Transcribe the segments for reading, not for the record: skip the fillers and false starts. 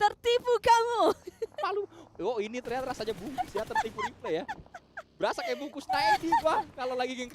tertipu kamu. Malu. Oh ini ternyata rasanya bungkus ya, tertipu replay ya. Berasa kayak bungkus Naedi Bang. Kalau lagi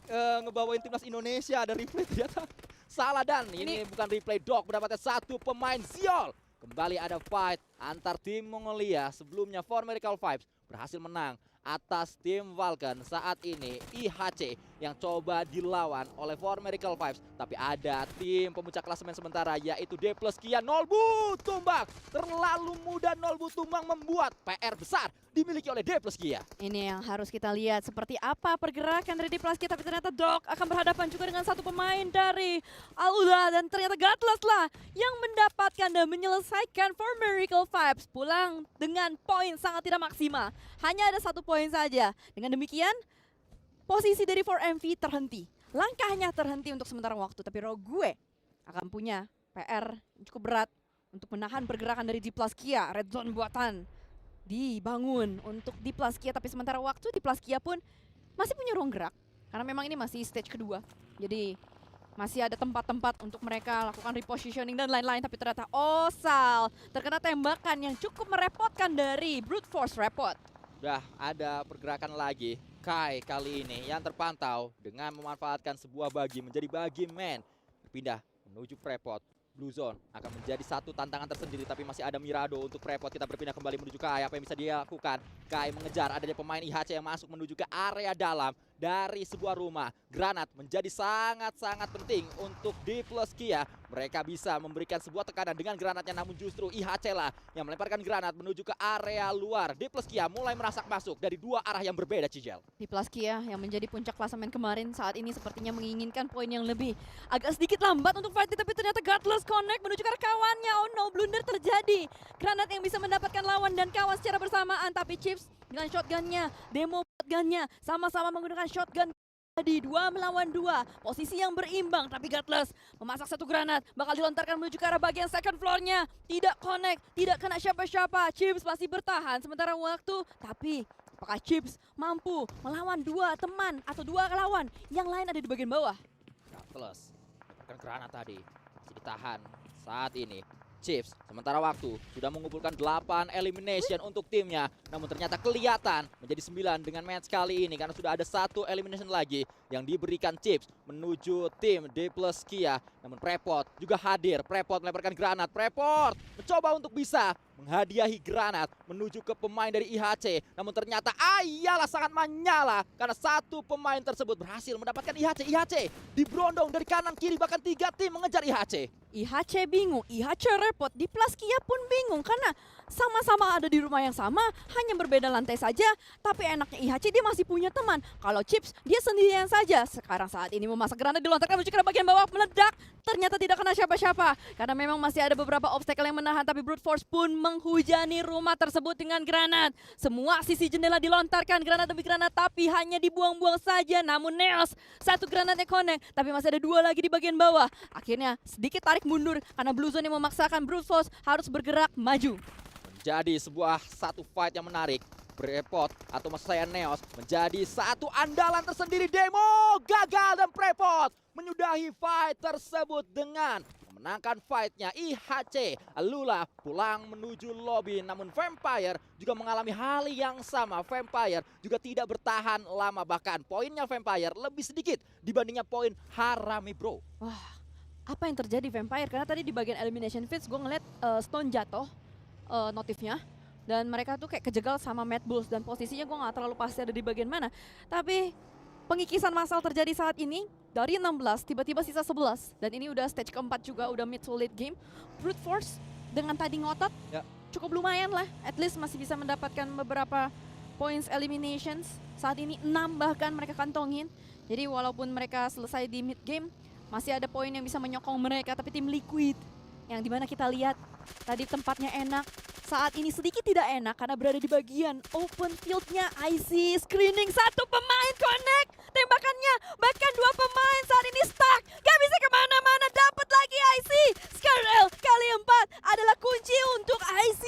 ngebawain timnas Indonesia ada replay ternyata salah, dan ini bukan replay dog, mendapatkan satu pemain Ziol. Kembali ada fight antar tim Mongolia. Sebelumnya For Miracle Vibes berhasil menang atas tim Vulcan. Saat ini IHC yang coba dilawan oleh For Miracle Vibes, tapi ada tim pemuncak klasemen sementara yaitu D plus Kia Nolbu tumbang. Terlalu mudah Nolbu tumbang membuat PR besar dimiliki oleh D plus Kia. Ini yang harus kita lihat seperti apa pergerakan dari D plus Kia, tapi ternyata Dog akan berhadapan juga dengan satu pemain dari Alula, dan ternyata Gatlas lah yang mendapatkan dan menyelesaikan For Miracle Vibes pulang dengan poin sangat tidak maksimal. Hanya ada satu poin saja. Dengan demikian, posisi dari 4MV terhenti. Langkahnya terhenti untuk sementara waktu, tapi Rogue akan punya PR yang cukup berat untuk menahan pergerakan dari D plus Kia. Red Zone buatan dibangun untuk D plus Kia, tapi sementara waktu D plus Kia pun masih punya ruang gerak. Karena memang ini masih stage kedua. Jadi masih ada tempat-tempat untuk mereka lakukan repositioning dan lain-lain, tapi ternyata Osal terkena tembakan yang cukup merepotkan dari Brute Force Repot. Udah ada pergerakan lagi. Kai kali ini yang terpantau dengan memanfaatkan sebuah bagi menjadi bagi man. Berpindah menuju Prepot. Blue Zone akan menjadi satu tantangan tersendiri, tapi masih ada Mirado untuk Prepot. Kita berpindah kembali menuju Kai. Apa yang bisa dia lakukan? Kai mengejar adanya pemain IHC yang masuk menuju ke area dalam dari sebuah rumah. Granat menjadi sangat-sangat penting untuk D plus Kia. Mereka bisa memberikan sebuah tekanan dengan granatnya, namun justru IHC lah yang melemparkan granat menuju ke area luar. D plus Kia mulai merasak masuk dari dua arah yang berbeda, Cijel. D plus Kia yang menjadi puncak klasemen kemarin saat ini sepertinya menginginkan poin yang lebih. Agak sedikit lambat untuk fight, tapi ternyata Godless connect menuju ke arah kawannya. Oh no, blunder terjadi. Granat yang bisa mendapatkan lawan dan kawan secara bersamaan, tapi Chips dengan shotgunnya, demo shotgunnya, sama-sama menggunakan shotgun. Di 2 melawan 2, posisi yang berimbang, tapi Godless memasak satu granat, bakal dilontarkan menuju ke arah bagian second floor-nya. Tidak connect, tidak kena siapa-siapa. Chips masih bertahan sementara waktu, tapi apakah Chips mampu melawan dua teman atau dua lawan yang lain ada di bagian bawah? Godless mendapatkan granat tadi, masih ditahan saat ini. Chips sementara waktu sudah mengumpulkan 8 elimination untuk timnya, namun ternyata kelihatan menjadi 9 dengan match kali ini karena sudah ada satu elimination lagi yang diberikan Chips menuju tim D plus Kia. Namun Prepot juga hadir. Prepot melemparkan granat. Prepot mencoba untuk bisa menghadiahi granat menuju ke pemain dari IHC, namun ternyata iyalah sangat menyala karena satu pemain tersebut berhasil mendapatkan IHC. IHC diberondong dari kanan kiri, bahkan 3 tim mengejar IHC. IHC bingung, IHC repot, D plus Kia pun bingung karena sama-sama ada di rumah yang sama, hanya berbeda lantai saja. Tapi enaknya IHC dia masih punya teman. Kalau Chips dia sendirian saja. Sekarang saat ini memasak granat, dilontarkan menuju ke bagian bawah, meledak. Ternyata tidak kena siapa-siapa karena memang masih ada beberapa obstacle yang menahan, tapi Brute Force pun menghujani rumah tersebut dengan granat. Semua sisi jendela dilontarkan granat demi granat, tapi hanya dibuang-buang saja. Namun Neos satu granatnya connect, tapi masih ada 2 lagi di bagian bawah. Akhirnya sedikit tarik mundur karena Blue Zone yang memaksakan Brute Force harus bergerak maju. Menjadi sebuah satu fight yang menarik. Prepot atau maksud saya Neos menjadi satu andalan tersendiri. Demo gagal dan Prepot menyudahi fight tersebut dengan memenangkan fightnya. IHC Lula pulang menuju lobby, namun Vampire juga mengalami hal yang sama. Vampire juga tidak bertahan lama, bahkan poinnya Vampire lebih sedikit dibandingnya poin Harami Bro. Wah, apa yang terjadi Vampire? Karena tadi di bagian elimination feeds gue ngeliat Stone jatuh notifnya. Dan mereka tuh kayak kejegal sama Mad Bulls, dan posisinya gue gak terlalu pasti ada di bagian mana. Tapi pengikisan massal terjadi saat ini. Dari 16 tiba-tiba sisa 11. Dan ini udah stage keempat juga, udah mid to late game. Brute Force dengan tadi ngotot Ya. cukup lumayan lah. At least masih bisa mendapatkan beberapa points eliminations. Saat ini 6 bahkan mereka kantongin. Jadi walaupun mereka selesai di mid game, masih ada poin yang bisa menyokong mereka. Tapi tim Liquid yang dimana kita lihat tadi tempatnya enak, saat ini sedikit tidak enak karena berada di bagian open fieldnya. IC screening, satu pemain connect tembakannya, bahkan 2 pemain saat ini stuck, gak bisa kemana-mana. Dapat lagi IC, Scarel kali 4 adalah kunci untuk IC.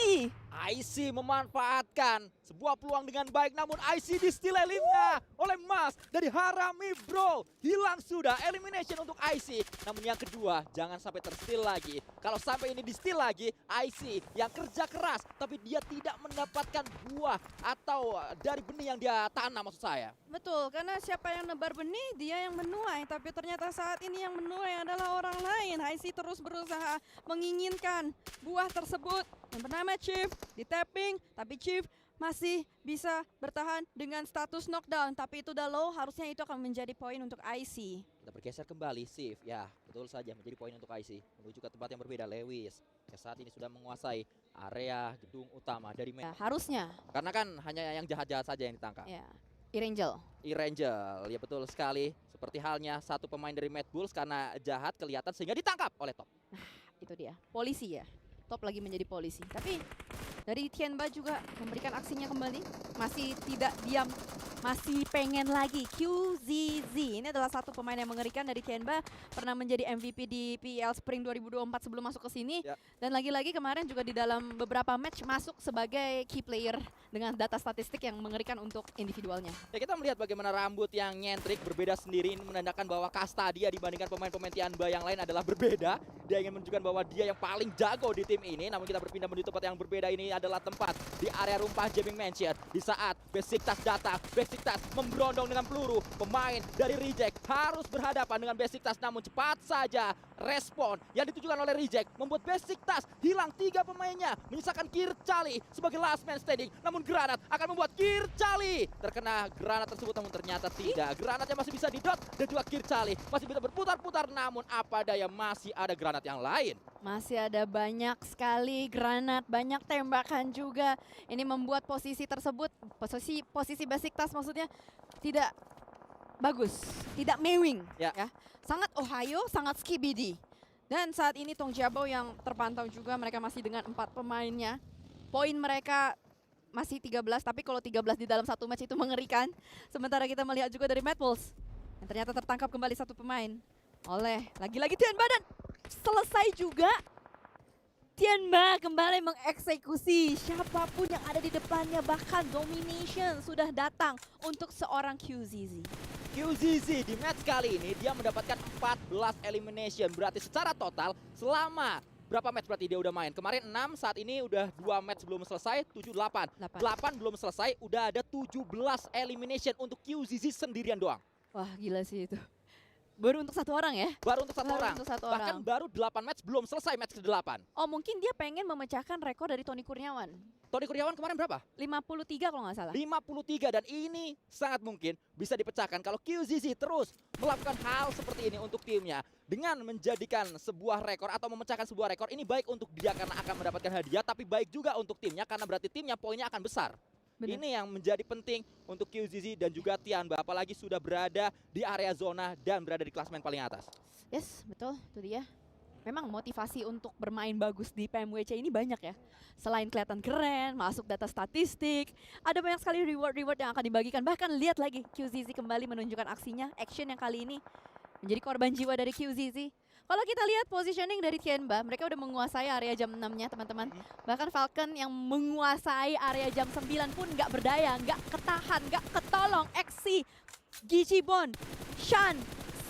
IC memanfaatkan sebuah peluang dengan baik, namun IC di steal elimnya oleh Mas dari Harami Bro. Hilang sudah elimination untuk IC. Namun yang kedua, jangan sampai tersteal lagi. Kalau sampai ini di steal lagi, IC yang kerja keras tapi dia tidak mendapatkan buah atau dari benih yang dia tanam, maksud saya. Betul, karena siapa yang nebar benih, dia yang menuai. Tapi ternyata saat ini yang menuai adalah orang lain. IC terus berusaha menginginkan buah tersebut. Yang bernama Chief, di tapping, tapi Chief masih bisa bertahan dengan status knockdown. Tapi itu udah low, harusnya itu akan menjadi poin untuk IC. Kita bergeser kembali, Sif. Ya, betul saja menjadi poin untuk IC. Menuju ke tempat yang berbeda, Lewis. Yang saat ini sudah menguasai area gedung utama dari Ya, harusnya. Karena kan hanya yang jahat-jahat saja yang ditangkap. Ya, Irangel. Irangel, ya betul sekali. Seperti halnya satu pemain dari Mad Bulls karena jahat kelihatan sehingga ditangkap oleh Top. Itu dia, polisi ya. Top lagi menjadi polisi. Tapi dari Tianba juga memberikan aksinya kembali. Masih tidak diam. Masih pengen lagi. QZZ. Ini adalah satu pemain yang mengerikan dari Tianba. Pernah menjadi MVP di PEL Spring 2024 sebelum masuk ke sini. Ya. Dan lagi-lagi kemarin juga di dalam beberapa match masuk sebagai key player dengan data statistik yang mengerikan untuk individualnya. Ya, kita melihat bagaimana rambut yang nyentrik berbeda sendiri. Ini menandakan bahwa kasta dia dibandingkan pemain-pemain Tianba yang lain adalah berbeda. Dia ingin menunjukkan bahwa dia yang paling jago di tim ini. Namun kita berpindah menuju tempat yang berbeda. Ini adalah tempat di area rumpah Jamming Mansion. Di saat Besiktas datang, Besiktas memberondong dengan peluru. Pemain dari Reject harus berhadapan dengan Besiktas. Namun cepat saja respon yang ditujukan oleh Reject membuat Besiktas hilang 3 pemainnya. Menyisakan Kircali sebagai last man standing. Namun granat akan membuat Kircali terkena granat tersebut, namun ternyata tidak. Granatnya masih bisa didot dan juga Kircali masih bisa berputar-putar. Namun apa daya, masih ada granat yang lain. Masih ada banyak sekali granat, banyak tembakan juga. Ini membuat posisi tersebut, posisi Besiktas maksudnya tidak bagus, tidak mewing. Ya. Sangat Ohio, sangat skibidi. Dan saat ini Tong Jabo yang terpantau juga, mereka masih dengan 4 pemainnya. Poin mereka masih 13, tapi kalau 13 di dalam satu match itu mengerikan. Sementara kita melihat juga dari Mad Bulls, yang ternyata tertangkap kembali satu pemain oleh lagi-lagi Tianba, dan selesai juga. Tianba kembali mengeksekusi siapapun yang ada di depannya, bahkan domination sudah datang untuk seorang QZZ. QZZ di match kali ini dia mendapatkan 14 elimination. Berarti secara total selama berapa match berarti dia udah main? Kemarin 6, saat ini udah 2 match belum selesai, 7, 8. 8 belum selesai, udah ada 17 elimination untuk QZZ sendirian doang. Wah, gila sih itu. Baru untuk satu orang ya? Baru untuk satu orang. Untuk satu Bahkan orang. baru 8 match belum selesai match ke-8. Oh, mungkin dia pengen memecahkan rekor dari Tony Kurniawan. Tony Kurniawan kemarin berapa? 53 kalau nggak salah. 53, dan ini sangat mungkin bisa dipecahkan kalau QZZ terus melakukan hal seperti ini untuk timnya dengan menjadikan sebuah rekor atau memecahkan sebuah rekor. Ini baik untuk dia karena akan mendapatkan hadiah, tapi baik juga untuk timnya karena berarti timnya poinnya akan besar. Bener. Ini yang menjadi penting untuk QZZ dan juga Tianba, apalagi sudah berada di area zona dan berada di klasmen paling atas. Yes, betul, itu dia. Memang motivasi untuk bermain bagus di PMWC ini banyak ya. Selain kelihatan keren, masuk data statistik, ada banyak sekali reward-reward yang akan dibagikan. Bahkan lihat lagi QZZ kembali menunjukkan aksinya, action yang kali ini menjadi korban jiwa dari QZZ. Kalau kita lihat positioning dari Tianba, mereka udah menguasai area jam 6-nya teman-teman. Bahkan Falcon yang menguasai area jam 9 pun nggak berdaya, nggak ketahan, nggak ketolong. Exi, Gichibon, Shan,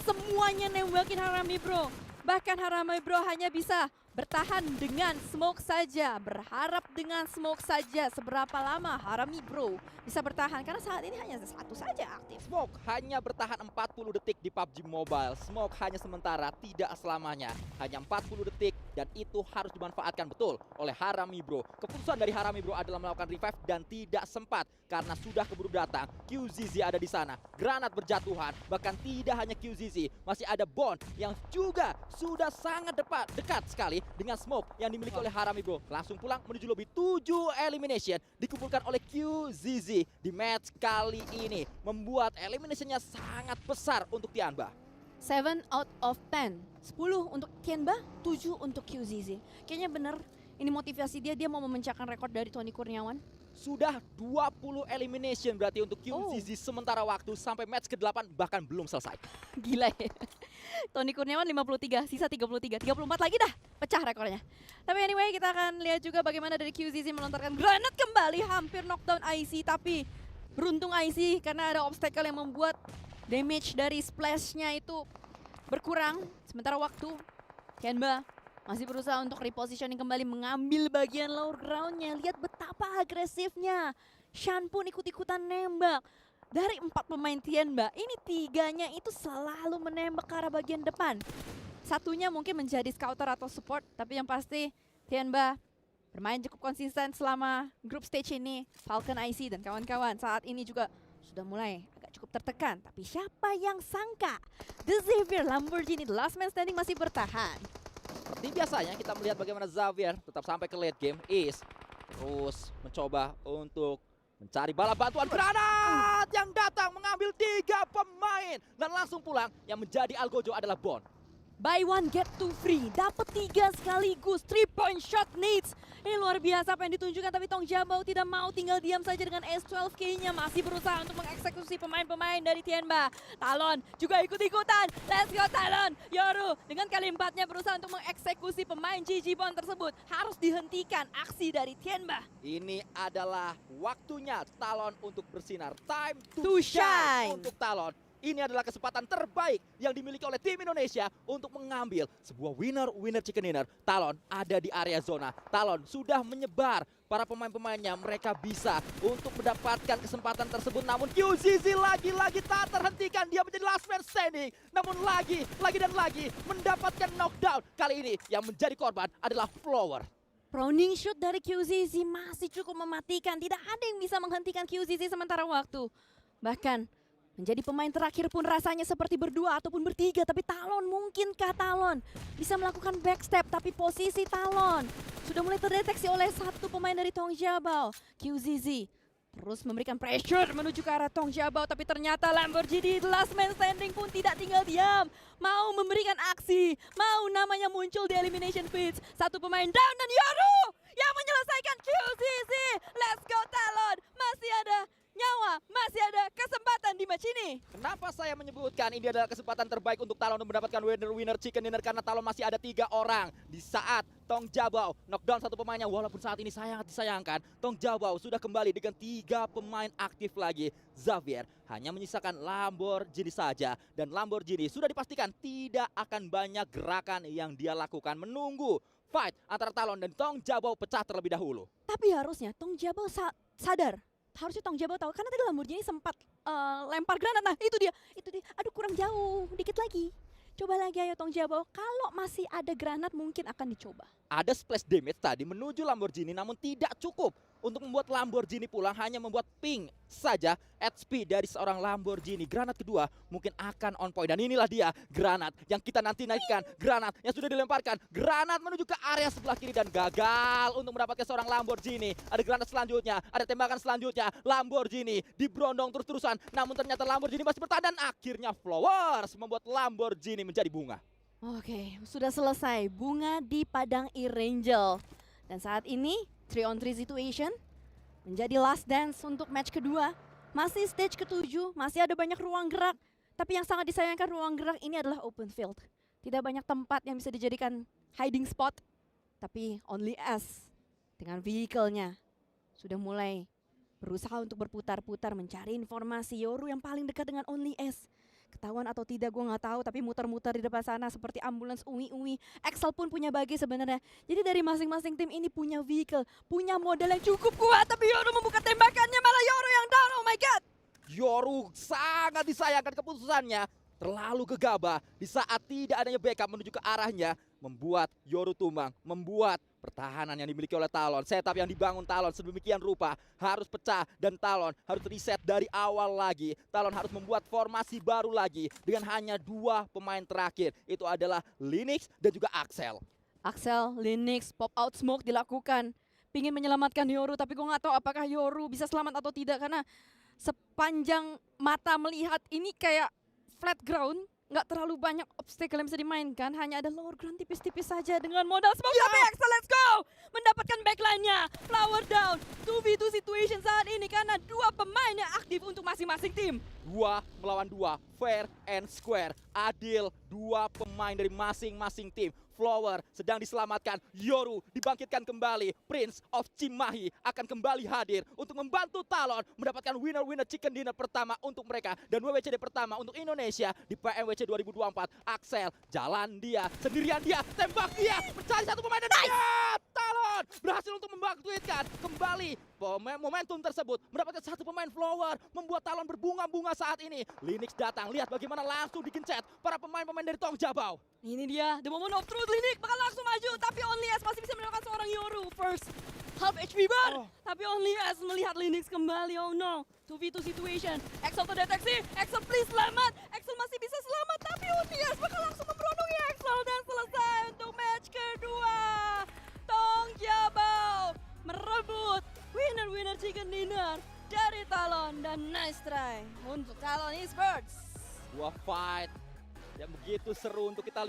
semuanya nembakin Harami Bro. Bahkan Harami Bro hanya bisa bertahan dengan smoke saja, berharap dengan smoke saja. Seberapa lama Harami Bro bisa bertahan, karena saat ini hanya satu saja aktif. Smoke hanya bertahan 40 detik di PUBG Mobile. Smoke hanya sementara, tidak selamanya. Hanya 40 detik dan itu harus dimanfaatkan betul oleh Harami Bro. Keputusan dari Harami Bro adalah melakukan revive dan tidak sempat karena sudah keburu datang. QZZ ada di sana, granat berjatuhan. Bahkan tidak hanya QZZ, masih ada Bond yang juga sudah sangat dekat sekali dengan smoke yang dimiliki oleh Harami Bro. Langsung pulang menuju lobby. 7 elimination dikumpulkan oleh QZZ di match kali ini, membuat eliminationnya sangat besar untuk Tianba. 7 out of 10. 10 untuk Tianba, 7 untuk QZZ. Kayaknya bener, ini motivasi dia mau memecahkan rekor dari Tony Kurniawan. Sudah 20 elimination berarti untuk QZZ sementara waktu sampai match ke-8 bahkan belum selesai. Gila ya. Tony Kurniawan 53, sisa 33, 34 lagi dah pecah rekornya. Tapi anyway, kita akan lihat juga bagaimana dari QZZ melontarkan granat kembali, hampir knockdown IC, tapi beruntung IC karena ada obstacle yang membuat damage dari splashnya itu berkurang. Sementara waktu, Tianba masih berusaha untuk repositioning kembali, mengambil bagian lower groundnya. Lihat betapa agresifnya. Shan pun ikut-ikutan nembak. Dari 4 pemain Tianba, ini 3-nya itu selalu menembak ke arah bagian depan. Satunya mungkin menjadi scouter atau support, tapi yang pasti Tianba bermain cukup konsisten selama group stage ini. Falcon IC dan kawan-kawan saat ini juga sudah mulai agak cukup tertekan. Tapi siapa yang sangka The Xavier Lamborghini, the last man standing, masih bertahan. Seperti biasanya kita melihat bagaimana Xavier tetap sampai ke late game. Terus mencoba untuk mencari bala bantuan granat yang datang mengambil 3 pemain. Dan langsung pulang yang menjadi Algojo adalah Bond. Buy one get two free, dapat 3 sekaligus, 3-point shot needs. Ini luar biasa apa yang ditunjukkan, tapi Tong Jabao tidak mau tinggal diam saja dengan S12K-nya. Masih berusaha untuk mengeksekusi pemain-pemain dari Tianba. Talon juga ikut-ikutan, let's go Talon. Yoru dengan kali 4-nya berusaha untuk mengeksekusi pemain GG Bond tersebut. Harus dihentikan aksi dari Tianba. Ini adalah waktunya Talon untuk bersinar. Time To shine. untuk Talon. Ini adalah kesempatan terbaik yang dimiliki oleh tim Indonesia untuk mengambil sebuah winner chicken dinner. Talon ada di area zona. Talon sudah menyebar para pemain-pemainnya. Mereka bisa untuk mendapatkan kesempatan tersebut. Namun QZZ lagi-lagi tak terhentikan. Dia menjadi last man standing. Namun lagi dan lagi mendapatkan knockdown. Kali ini yang menjadi korban adalah Flower. Proning shoot dari QZZ masih cukup mematikan. Tidak ada yang bisa menghentikan QZZ sementara waktu. Bahkan menjadi pemain terakhir pun rasanya seperti berdua ataupun bertiga. Tapi Talon, mungkinkah Talon bisa melakukan backstep? Tapi posisi Talon sudah mulai terdeteksi oleh satu pemain dari Tong Jabao. QZZ terus memberikan pressure menuju ke arah Tong Jabao. Tapi ternyata Lamborghini the last man standing pun tidak tinggal diam. Mau memberikan aksi, mau namanya muncul di elimination pitch. Satu pemain down dan Yoru yang menyelesaikan QZZ. Let's go Talon, masih ada nyawa, masih ada kesempatan di match ini. Kenapa saya menyebutkan ini adalah kesempatan terbaik untuk Talon untuk mendapatkan winner chicken dinner? Karena Talon masih ada 3 orang. Di saat Tong Jabao knockdown satu pemainnya, walaupun saat ini sangat disayangkan, Tong Jabao sudah kembali dengan 3 pemain aktif lagi. Xavier hanya menyisakan Lamborghini saja, dan Lamborghini sudah dipastikan tidak akan banyak gerakan yang dia lakukan, menunggu fight antara Talon dan Tong Jabao pecah terlebih dahulu. Tapi harusnya Tong Jabao sadar. Harusnya Tong Jabao tahu, karena tadi Lamborghini sempat lempar granat. Nah itu dia. Aduh kurang jauh, dikit lagi. Coba lagi ayo Tong Jabao, kalau masih ada granat mungkin akan dicoba. Ada splash damage tadi menuju Lamborghini, namun tidak cukup untuk membuat Lamborghini pulang, hanya membuat ping saja HP dari seorang Lamborghini. Granat kedua mungkin akan on point, dan inilah dia granat yang kita nanti-nantikan. Granat yang sudah dilemparkan, granat menuju ke area sebelah kiri dan gagal untuk mendapatkan seorang Lamborghini. Ada granat selanjutnya, ada tembakan selanjutnya. Lamborghini diberondong terus-terusan, namun ternyata Lamborghini masih bertahan dan akhirnya Flowers membuat Lamborghini menjadi bunga. Oke, sudah selesai bunga di padang Irangel. Dan saat ini 3-on-3 situation menjadi last dance untuk match kedua. Masih stage ke-7, masih ada banyak ruang gerak. Tapi yang sangat disayangkan ruang gerak ini adalah open field. Tidak banyak tempat yang bisa dijadikan hiding spot. Tapi Only S dengan vehicle-nya sudah mulai berusaha untuk berputar-putar mencari informasi. Yoru yang paling dekat dengan Only S. Ketahuan atau tidak gue nggak tahu, tapi muter-muter di depan sana seperti ambulans ungi-ungi. Excel pun punya bagi sebenarnya. Jadi dari masing-masing tim ini punya vehicle, punya modal yang cukup kuat. Tapi Yoru membuka tembakannya, malah Yoru yang down. Oh my god. Yoru sangat disayangkan keputusannya. Terlalu gegabah di saat tidak adanya backup menuju ke arahnya, membuat Yoru tumbang, membuat pertahanan yang dimiliki oleh Talon, setup yang dibangun Talon sedemikian rupa harus pecah, dan Talon harus reset dari awal lagi. Talon harus membuat formasi baru lagi dengan hanya 2 pemain terakhir. Itu adalah Linux dan juga Axel. Axel, Linux, pop out smoke dilakukan. Pingin menyelamatkan Yoru, tapi gue nggak tahu apakah Yoru bisa selamat atau tidak, karena sepanjang mata melihat ini kayak flat ground. nggak terlalu banyak obstacle yang bisa dimainkan, hanya ada lower ground tipis-tipis saja dengan modal smoke. Tapi Axel, let's go! Mendapatkan backline-nya, flower down, 2v2 situation saat ini karena dua pemain yang aktif untuk masing-masing tim. 2 melawan 2, fair and square, adil, 2 pemain dari masing-masing tim. Flower sedang diselamatkan, Yoru dibangkitkan kembali, Prince of Cimahi akan kembali hadir untuk membantu Talon mendapatkan winner chicken dinner pertama untuk mereka dan WWCD pertama untuk Indonesia di PMWC 2024. Axel jalan dia, sendirian dia, tembak dia, mencari satu pemain dan Talon berhasil untuk membangkitkan kembali momentum tersebut, mendapatkan satu pemain Flower, membuat Talon berbunga-bunga saat ini. Linux datang, lihat bagaimana langsung digencet para pemain-pemain dari Tong Jabau. Ini dia, the moment of truth. Linux bakal langsung maju, tapi Only S masih bisa menemukan seorang Yoru. First half HP bar, tapi Only S melihat Linux kembali. Oh no, 2v2 situation. Axel terdeteksi, Axel please selamat. Axel masih bisa selamat, tapi Only S bakal langsung membunuhi Axel dan selesai untuk match kedua. Tong Jabau merebut winner chicken dinner dari Talon dan nice try untuk Talon Esports. Dua fight yang begitu seru untuk kita